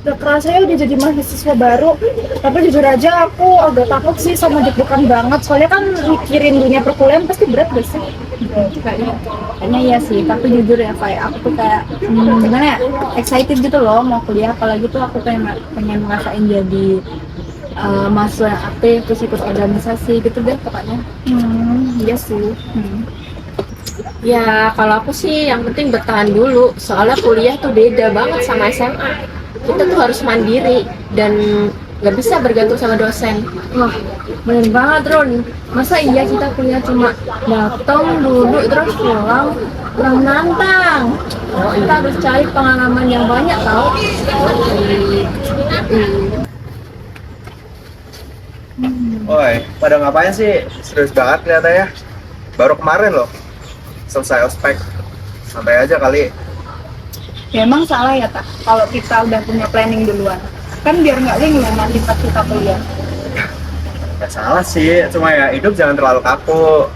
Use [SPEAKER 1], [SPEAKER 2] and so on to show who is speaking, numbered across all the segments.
[SPEAKER 1] Gak kerasa ya udah jadi mahasiswa baru. Tapi jujur aja aku agak takut sih sama deg-degan banget. Soalnya kan mikirin dunia perkuliahan pasti berat gak sih?
[SPEAKER 2] Kayaknya iya sih, tapi jujur ya kayak aku tuh kayak gimana ya, excited gitu loh mau kuliah, apalagi tuh aku pengen pengen ngerasain jadi mahasiswa yang aktif, terus ikut organisasi gitu deh pokoknya.
[SPEAKER 1] Iya sih.
[SPEAKER 3] Ya, kalau aku sih yang penting bertahan dulu. Soalnya kuliah tuh beda banget sama SMA. Kita tuh harus mandiri dan nggak bisa bergantung sama dosen.
[SPEAKER 2] Wah, bener banget Ron. Masa iya kita kuliah cuma datang, duduk, terus pulang? Kurang menantang. Kita harus cari pengalaman yang banyak tau.
[SPEAKER 4] Oi, pada ngapain sih? Serius banget kelihatannya. Baru kemarin loh, selesai ospek. Santai aja kali.
[SPEAKER 1] Ya emang salah ya tak kalau kita udah punya planning duluan. Kan biar nggak linglung nanti pas kita kuliah.
[SPEAKER 4] Gak salah sih, cuma ya hidup jangan terlalu kaku.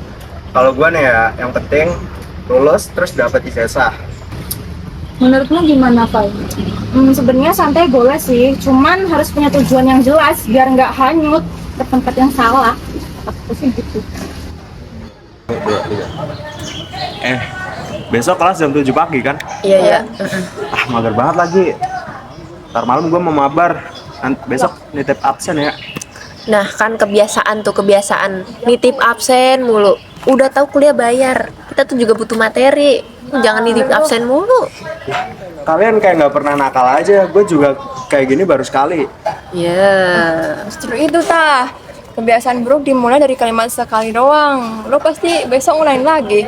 [SPEAKER 4] Kalau gua nih ya, yang penting lulus terus dapat ijazah.
[SPEAKER 1] Menurutmu gimana, Fai? Sebenarnya santai boleh sih, cuman harus punya tujuan yang jelas biar nggak hanyut ke tempat yang salah. Aku sih gitu.
[SPEAKER 4] Besok kelas jam 7 pagi kan?
[SPEAKER 3] Iya, ya.
[SPEAKER 4] Ah, mager banget lagi. Ntar malam gua mau mabar. Besok nitip absen ya.
[SPEAKER 3] Nah, kan kebiasaan nitip absen mulu. Udah tahu kuliah bayar. Kita tuh juga butuh materi. Jangan nitip absen mulu.
[SPEAKER 4] Kalian kayak nggak pernah nakal aja. Gue juga kayak gini baru sekali.
[SPEAKER 3] Ya.
[SPEAKER 5] Justru itu tah, kebiasaan buruk dimulai dari kalimat sekali doang. Lo pasti besok ngulain lagi.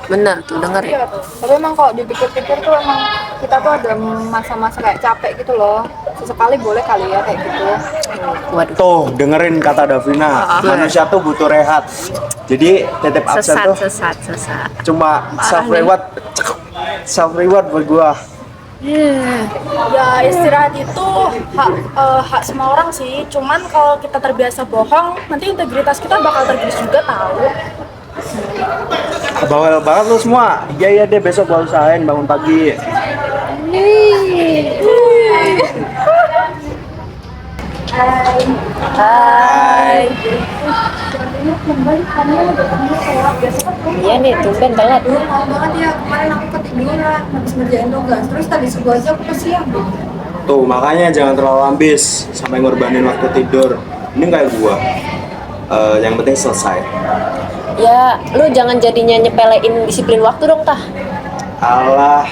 [SPEAKER 3] Benar tuh, denger ya.
[SPEAKER 1] Tapi emang kalau dipikir-pikir tuh emang kita tuh ada masa-masa kayak capek gitu loh. Sesekali boleh kali ya kayak gitu.
[SPEAKER 3] Waduh.
[SPEAKER 4] Tuh, dengerin kata Davina. Manusia tuh butuh rehat. Jadi nitip absen tuh
[SPEAKER 3] Sesat.
[SPEAKER 4] cuma self reward buat gua.
[SPEAKER 1] Ya istirahat itu hak semua orang sih. Cuman kalau kita terbiasa bohong, nanti integritas kita bakal tergerus juga tahu.
[SPEAKER 4] Bawel banget lu semua. Iya deh, besok gua usahain bangun pagi.
[SPEAKER 3] Hai. Iya nih, tumben telat.
[SPEAKER 5] Mau banget ya, kemarin aku ketiduran habis ngerjain tugas. Terus tadi subuh aja aku kesiang.
[SPEAKER 4] Tuh, makanya jangan terlalu ambis sampai ngorbanin waktu tidur. Ini kayak gua. Yang penting selesai.
[SPEAKER 3] Ya, lu jangan jadinya nyepelein disiplin waktu dong, tah.
[SPEAKER 4] Alah,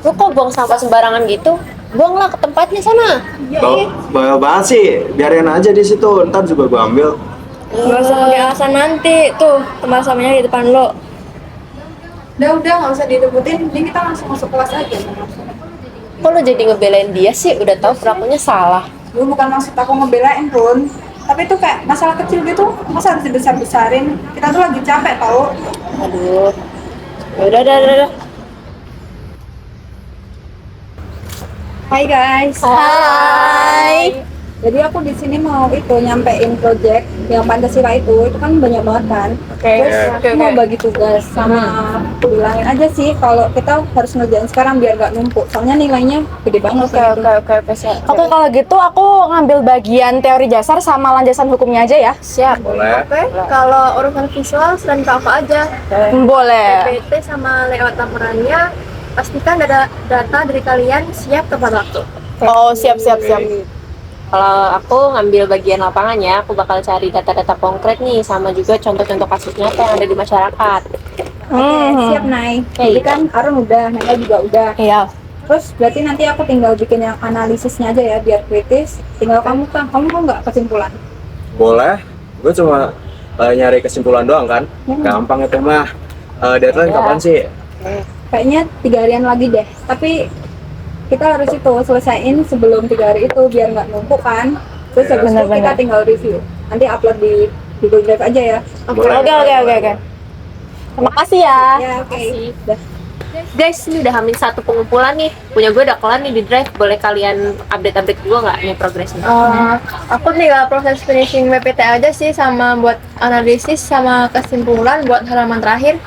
[SPEAKER 3] Lu kok buang sampah sembarangan gitu? Buanglah ke tempatnya sana.
[SPEAKER 4] bawel banget sih. Biarin aja di situ. Ntar juga gua ambil.
[SPEAKER 5] Gak usah pakai alasan nanti. Tuh, teman samanya di depan lo. Udah, nggak usah direbutin. Jadi kita langsung masuk kelas aja.
[SPEAKER 3] Kok lu jadi ngebelain dia sih? Udah tahu perlakunya salah.
[SPEAKER 5] Lu bukan maksud aku ngebelain, Run. Tapi itu kayak masalah kecil gitu, masa harus dibesar-besarin? Kita tuh lagi capek tau.
[SPEAKER 3] Aduh. Udah.
[SPEAKER 1] Hai guys.
[SPEAKER 3] Hai.
[SPEAKER 1] Jadi aku di sini mau nyampein project yang Pancasila itu kan banyak banget kan. Terus aku mau bagi tugas sama bilangin aja sih kalau kita harus ngerjain sekarang biar gak numpuk. Soalnya nilainya gede banget.
[SPEAKER 2] Oke, kalau gitu aku ngambil bagian teori dasar sama landasan hukumnya aja ya.
[SPEAKER 3] Siap.
[SPEAKER 4] Boleh.
[SPEAKER 5] Kalau urusan visual selain ke aku aja.
[SPEAKER 2] Boleh.
[SPEAKER 5] PPT sama layout laporannya, pastikan ada data dari kalian siap tepat waktu.
[SPEAKER 2] Oh, siap.
[SPEAKER 3] Kalau aku ngambil bagian lapangannya, aku bakal cari data-data konkret nih, sama juga contoh-contoh kasus nyata yang ada di masyarakat.
[SPEAKER 1] Siap Nay. Jadi kan Arun udah, Naya juga udah.
[SPEAKER 2] Iya.
[SPEAKER 1] Terus berarti nanti aku tinggal bikin yang analisisnya aja ya biar kritis. Tinggal kamu kan, kamu mau nggak kesimpulan?
[SPEAKER 4] Boleh. Gue cuma nyari kesimpulan doang kan. Gampang itu mah. Deadline kapan sih?
[SPEAKER 1] Kayaknya 3 harian lagi deh. Tapi kita harus selesaiin sebelum 3 hari itu biar nggak numpuk kan. Terus habis itu kita tinggal review. Nanti upload di Google Drive aja ya.
[SPEAKER 4] Boleh.
[SPEAKER 2] Oke. Terima kasih ya.
[SPEAKER 1] Ya oke. Dah.
[SPEAKER 3] Guys, ini udah hamin 1 pengumpulan nih. Punya gue udah kelar nih di Drive. Boleh kalian update gue nggak nih progresnya?
[SPEAKER 5] Aku tinggal proses finishing PPT aja sih, sama buat analisis sama kesimpulan buat halaman terakhir.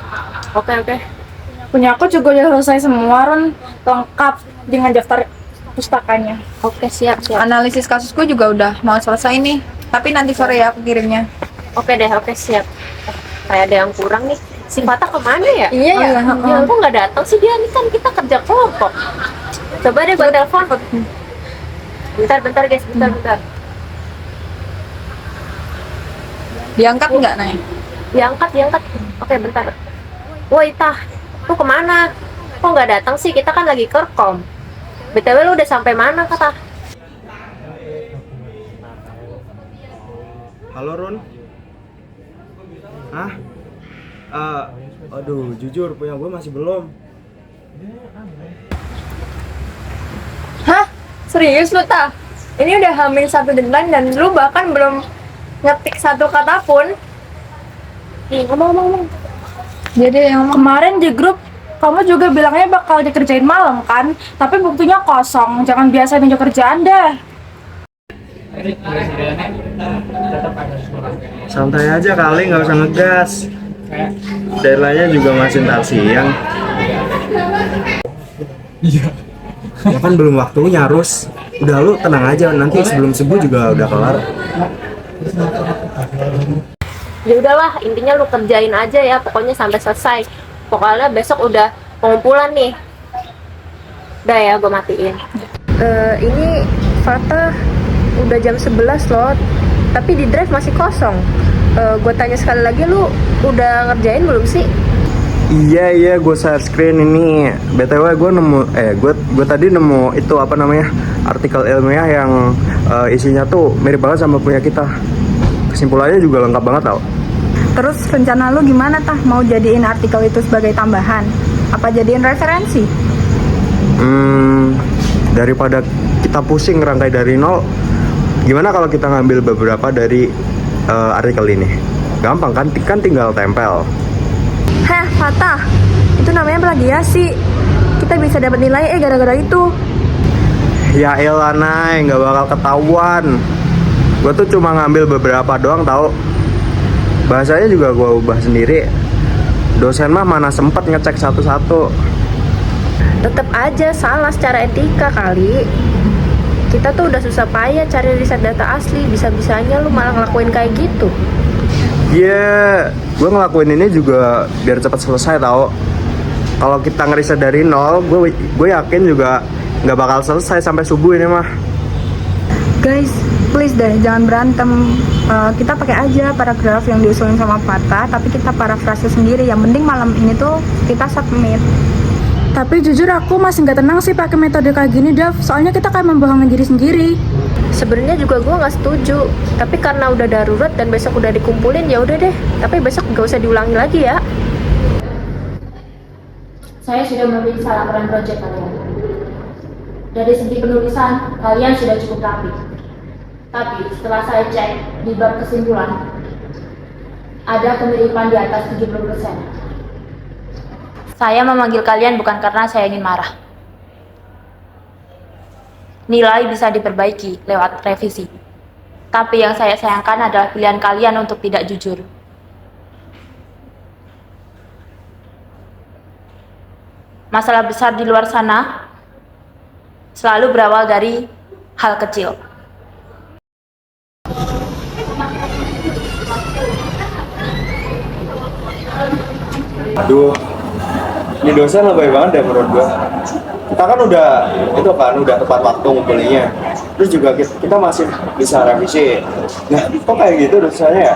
[SPEAKER 3] Oke.
[SPEAKER 2] Punya aku juga udah selesai semua, Ron. Lengkap dengan daftar
[SPEAKER 1] pustakanya.
[SPEAKER 3] Oke, siap.
[SPEAKER 1] Analisis kasusku juga udah mau selesai nih. Tapi nanti sore ya aku kirimnya.
[SPEAKER 3] Oke deh, oke siap. Kayak ada yang kurang nih. Si Fatah kemana ya?
[SPEAKER 1] Iya ya.
[SPEAKER 3] Ya, kok nggak datang sih dia? Ini kan kita kerja kelompok. Coba deh gue telepon. Bentar guys, bentar.
[SPEAKER 1] Diangkat nggak, Nay?
[SPEAKER 3] Diangkat. Oke, bentar. Woi, Tah, lu kemana? Kok nggak datang sih? Kita kan lagi kerkom. BTW lu udah sampai mana, kata?
[SPEAKER 4] Halo Run. Hah? Aduh, jujur punya gue masih belum.
[SPEAKER 5] Hah? Serius lu, Tah? Ini udah hamil 1 bulan dan lu bahkan belum ngetik 1 kata pun.
[SPEAKER 3] Ih, ngomong.
[SPEAKER 1] Jadi yang
[SPEAKER 5] Kemarin di grup kamu juga bilangnya bakal dikerjain malam kan? Tapi buktinya kosong. Jangan biasa nunjuk kerjaan deh.
[SPEAKER 4] Santai aja kali, nggak usah ngegas. Deadline-nya juga masih ntar siang. Iya. Ya kan belum waktunya, Rus. Udah lu tenang aja, nanti sebelum subuh juga udah kelar.
[SPEAKER 3] Ya udahlah, intinya lu kerjain aja ya, pokoknya sampai selesai. Pokoknya besok udah pengumpulan nih. Udah ya, gue matiin. Ini Fatah udah jam 11 loh, tapi di drive masih kosong. Gue tanya sekali lagi, lu udah ngerjain belum sih?
[SPEAKER 4] Iya, gue share screen ini. BTW gue nemu, gue tadi nemu itu apa namanya, artikel ilmiah yang isinya tuh mirip banget sama punya kita. Kesimpulannya juga lengkap banget tau.
[SPEAKER 1] Terus rencana lu gimana, Tah? Mau jadiin artikel itu sebagai tambahan? Apa jadiin referensi?
[SPEAKER 4] Daripada kita pusing ngerangkai dari nol, gimana kalau kita ngambil beberapa dari artikel ini? Gampang kan tinggal tempel.
[SPEAKER 5] Heh, Fatah. Itu namanya plagiasi. Kita bisa dapat nilai gara-gara itu.
[SPEAKER 4] Ya elah, Nay, nggak bakal ketahuan. Gue tuh cuma ngambil beberapa doang tau. Bahasanya juga gue ubah sendiri. Dosen mah mana sempet ngecek satu-satu.
[SPEAKER 3] Tetap aja salah secara etika kali. Kita tuh udah susah payah cari riset data asli, bisa-bisanya lu malah ngelakuin kayak gitu.
[SPEAKER 4] Iya, gue ngelakuin ini juga biar cepat selesai tau. Kalau kita ngeriset dari nol, gue yakin juga nggak bakal selesai sampai subuh ini mah.
[SPEAKER 1] Guys, please deh, jangan berantem. Kita pakai aja paragraf yang diusulin sama Fatah, tapi kita parafrase sendiri. Yang penting malam ini tuh kita submit.
[SPEAKER 5] Tapi jujur aku masih nggak tenang sih pakai metode kayak gini, Dav. Soalnya kita kayak membohongi diri sendiri.
[SPEAKER 3] Sebenarnya juga gue nggak setuju, tapi karena udah darurat dan besok udah dikumpulin, ya udah deh. Tapi besok gak usah diulangi lagi ya.
[SPEAKER 2] Saya sudah memeriksa laporan proyek kalian. Dari segi penulisan, kalian sudah cukup rapi. Tapi setelah saya cek di bab kesimpulan, ada kemiripan di atas 70%. Saya memanggil kalian bukan karena saya ingin marah. Nilai bisa diperbaiki lewat revisi. Tapi yang saya sayangkan adalah pilihan kalian untuk tidak jujur. Masalah besar di luar sana selalu berawal dari hal kecil.
[SPEAKER 4] Aduh, ini dosen lebay banget deh menurut gua. Kita kan udah tepat waktu ngumpulinnya. Terus juga kita masih bisa revisi. Nah, kok kayak gitu dosennya ya?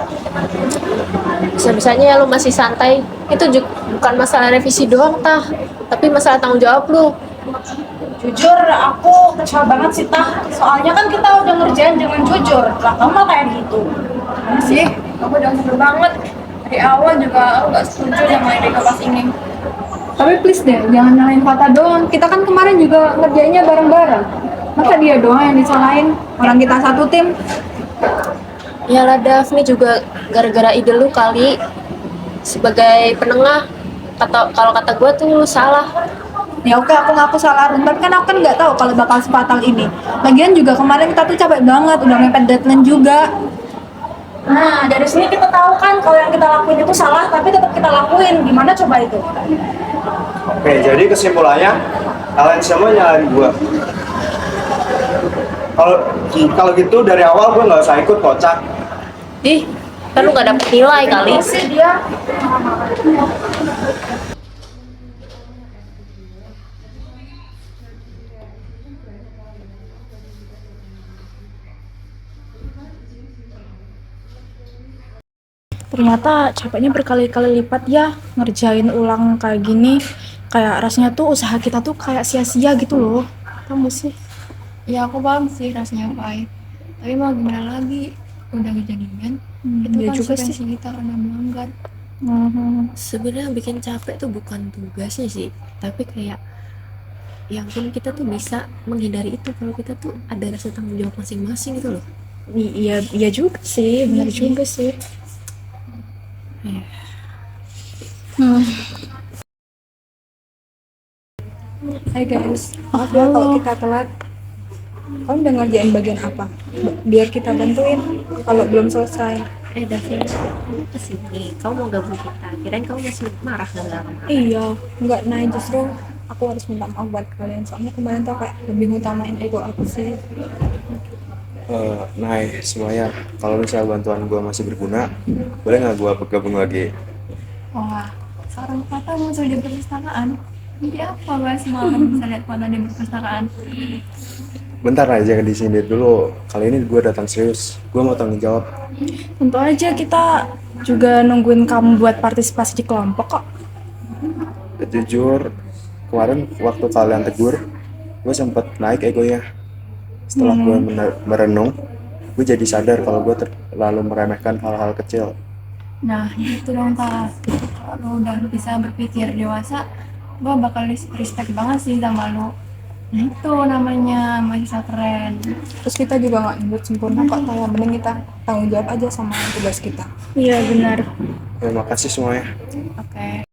[SPEAKER 3] Bisa-bisanya ya lu masih santai. Itu juga bukan masalah revisi doang, Tah, tapi masalah tanggung jawab lu.
[SPEAKER 5] Jujur, aku kecewa banget sih, Tah. Soalnya kan kita udah ngerjain dengan jujur. Lah, kamu kayak gitu. Mana sih? Kamu udah seru banget. Dari awal juga aku gak setuju sama ide kelas ini.
[SPEAKER 1] Tapi please deh, jangan nyalain Fatah doang. Kita kan kemarin juga ngerjainnya bareng-bareng. Masa dia doang yang disalahin? Orang kita satu tim.
[SPEAKER 3] Ya lah, Daphne juga gara-gara ide lu kali. Sebagai penengah, kalau kata gue tuh lu salah.
[SPEAKER 1] Ya oke, aku ngaku salah, tapi kan aku kan nggak tahu kalau bakal sefatal ini. Lagian juga kemarin kita tuh capek banget, udah mepet deadline juga.
[SPEAKER 5] Nah, dari sini kita tahu kan kalau yang kita lakuin itu salah, tapi tetap kita lakuin. Gimana coba itu?
[SPEAKER 4] Oke, jadi kesimpulannya kalian semua nyalain gua. Kalau kalau gitu dari awal gue nggak usah ikut kocak.
[SPEAKER 3] Ih, kan lu gak dapet nilai kali.
[SPEAKER 5] Sih dia.
[SPEAKER 6] Ternyata capeknya berkali-kali lipat ya ngerjain ulang kayak gini. Kayak rasanya tuh usaha kita tuh kayak sia-sia gitu loh. Kamu sih?
[SPEAKER 2] Ya aku paham sih rasanya pahit. Tapi mau gimana lagi? Udah kejadian. Itu
[SPEAKER 6] ya juga
[SPEAKER 2] konsekuensi
[SPEAKER 6] sih.
[SPEAKER 2] kita karena melanggar.
[SPEAKER 3] Sebenarnya yang bikin capek tuh bukan tugasnya sih, tapi kayak yang pun kita tuh bisa menghindari itu kalau kita tuh ada rasa tanggung jawab masing-masing gitu loh.
[SPEAKER 6] Iya, iya juga sih, benar juga sih.
[SPEAKER 1] Hai guys, maaf ya kalau kita telat. Kamu udah ngerjain bagian apa? Biar kita bantuin kalau belum selesai.
[SPEAKER 3] Davin, kamu kesini, kamu mau gabung kita, kirain kamu masih marah nggak?
[SPEAKER 1] Iya, enggak, nah justru aku harus minta maaf buat kalian soalnya kemarin tuh kayak lebih ngutamain ego aku sih.
[SPEAKER 4] Nah, semuanya, kalau misalnya bantuan gue masih berguna, boleh nggak gue bergabung lagi?
[SPEAKER 2] Wah, seorang kata muncul di perpustakaan. Nanti apa guys malam bisa lihat foto di perpustakaan?
[SPEAKER 4] Bentar aja di sini dulu. Kali ini gue datang serius. Gue mau tanggung jawab.
[SPEAKER 6] Tentu aja kita juga nungguin kamu buat partisipasi di kelompok kok.
[SPEAKER 4] Jujur, kemarin waktu kalian tegur, gue sempet naik egonya. Setelah gue merenung, gue jadi sadar kalau gue terlalu meremehkan hal-hal kecil.
[SPEAKER 2] Nah, gitu dong Kak. Kalau udah bisa berpikir dewasa, gue bakal respect banget sih sama lu. Nah itu namanya mahasiswa keren.
[SPEAKER 1] Terus kita juga nggak nyebut sempurna kok, kayak mending kita tanggung jawab aja sama tugas kita.
[SPEAKER 6] Iya benar.
[SPEAKER 4] Terima kasih semuanya.
[SPEAKER 2] Oke.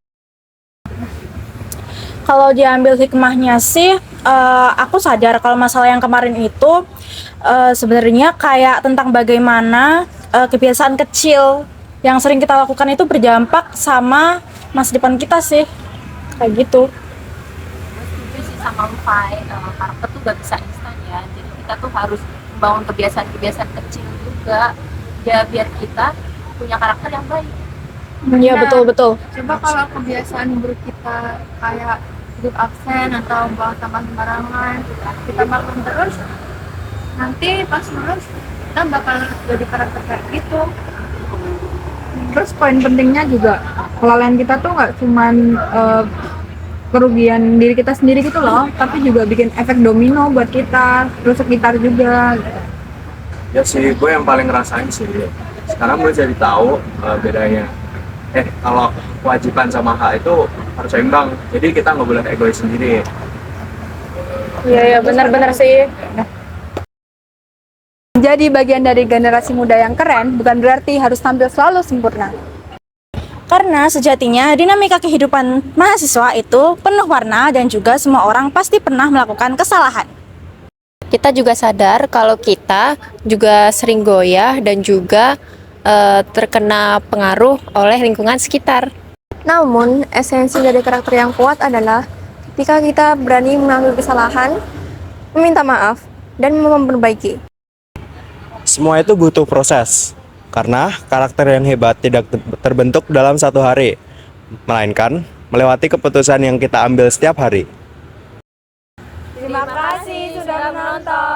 [SPEAKER 6] Kalau diambil hikmahnya sih, aku sadar kalau masalah yang kemarin itu sebenarnya kayak tentang bagaimana kebiasaan kecil yang sering kita lakukan itu berdampak sama masa depan kita sih, kayak gitu.
[SPEAKER 3] Setuju sih sama lu, Fai. Karakter tuh gak bisa instan ya, jadi kita tuh harus membangun kebiasaan-kebiasaan kecil juga ya biar kita punya karakter yang baik.
[SPEAKER 6] Iya
[SPEAKER 2] Nah,
[SPEAKER 6] betul.
[SPEAKER 2] Coba kalau kebiasaan buruk kita kayak duduk absen atau buang sampah sembarangan, kita makan terus, nanti pas lulus kita bakal jadi karakter kayak gitu.
[SPEAKER 1] Terus poin pentingnya juga kelalaian kita tuh nggak cuman kerugian diri kita sendiri gitu loh, tapi juga bikin efek domino buat kita, terus sekitar juga.
[SPEAKER 4] Ya sih, gue yang paling ngerasain sih. Sekarang gue jadi tahu bedanya. Kalau kewajiban sama hak itu harus seimbang. Jadi kita nggak boleh egois sendiri.
[SPEAKER 6] Iya benar-benar sih.
[SPEAKER 1] Jadi bagian dari generasi muda yang keren bukan berarti harus tampil selalu sempurna.
[SPEAKER 6] Karena sejatinya dinamika kehidupan mahasiswa itu penuh warna dan juga semua orang pasti pernah melakukan kesalahan.
[SPEAKER 3] Kita juga sadar kalau kita juga sering goyah dan juga terkena pengaruh oleh lingkungan sekitar.
[SPEAKER 5] Namun, esensi dari karakter yang kuat adalah ketika kita berani mengambil kesalahan, meminta maaf, dan memperbaiki.
[SPEAKER 4] Semua itu butuh proses. Karena karakter yang hebat tidak terbentuk dalam satu hari, melainkan melewati keputusan yang kita ambil setiap hari.
[SPEAKER 1] Terima kasih sudah menonton.